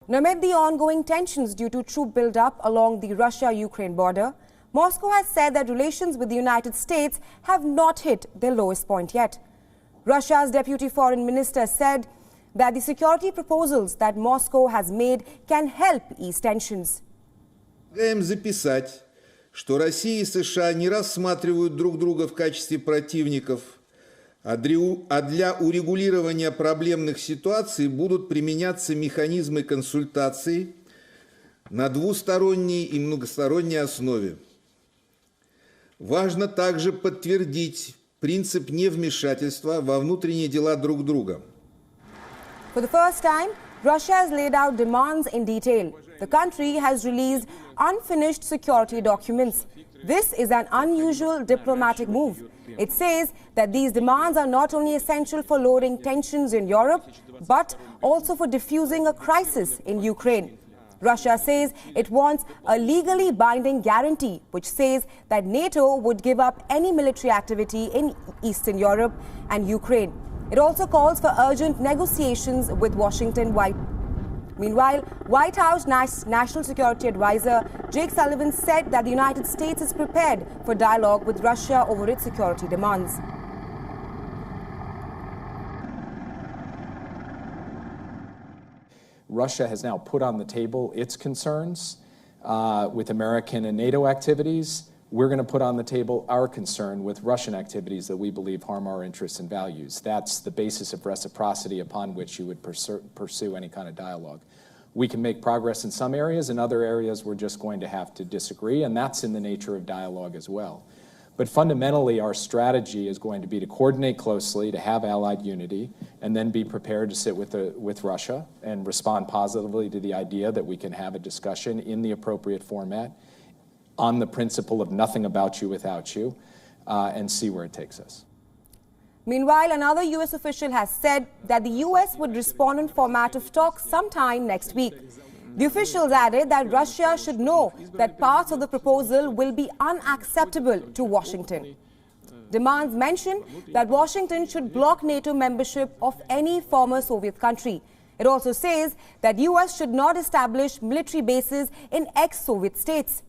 Now, amid the ongoing tensions due to troop build-up along the Russia-Ukraine border, Moscow has said that relations with the United States have not hit their lowest point yet. Russia's deputy foreign minister said that the security proposals that Moscow has made can help ease tensions. Предлагаем записать, что Россия и США не рассматривают друг друга в качестве противников, а для урегулирования проблемных ситуаций будут применяться механизмы консультаций на двусторонней и многосторонней основе. Важно также подтвердить принцип невмешательства во внутренние дела друг друга. For the first time, Russia has laid out demands in detail. The country has released unfinished security documents. This is an unusual diplomatic move. It says that these demands are not only essential for lowering tensions in Europe, but also for diffusing a crisis in Ukraine. Russia says it wants a legally binding guarantee, which says that NATO would give up any military activity in Eastern Europe and Ukraine. It also calls for urgent negotiations with Washington. Meanwhile, White House National Security Advisor Jake Sullivan said that the United States is prepared for dialogue with Russia over its security demands. Russia has now put on the table its concerns with American and NATO activities. We're going to put on the table our concern with Russian activities that we believe harm our interests and values. That's the basis of reciprocity upon which you would pursue any kind of dialogue. We can make progress in some areas. In other areas, we're just going to have to disagree, and that's in the nature of dialogue as well. But fundamentally, our strategy is going to be to coordinate closely, to have allied unity, and then be prepared to sit with Russia and respond positively to the idea that we can have a discussion in the appropriate format on the principle of nothing about you without you, and see where it takes us. Meanwhile, another U.S. official has said that the U.S. would respond in format of talks sometime next week. The officials added that Russia should know that parts of the proposal will be unacceptable to Washington. Demands mention that Washington should block NATO membership of any former Soviet country. It also says that U.S. should not establish military bases in ex-Soviet states.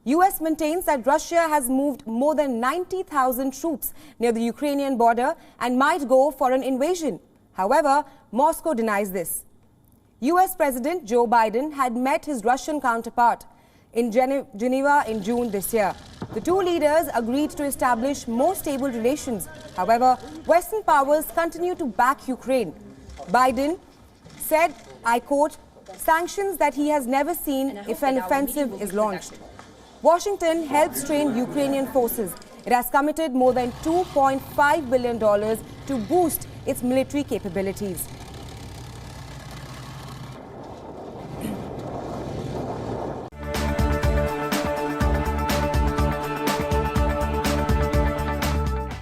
U.S. maintains that Russia has moved more than 90,000 troops near the Ukrainian border and might go for an invasion. However, Moscow denies this. U.S. President Joe Biden had met his Russian counterpart in Geneva in June this year. The two leaders agreed to establish more stable relations. However, Western powers continue to back Ukraine. Biden said, I quote, sanctions that he has never seen if an offensive is launched. Washington helps train Ukrainian forces. It has committed more than $2.5 billion to boost its military capabilities.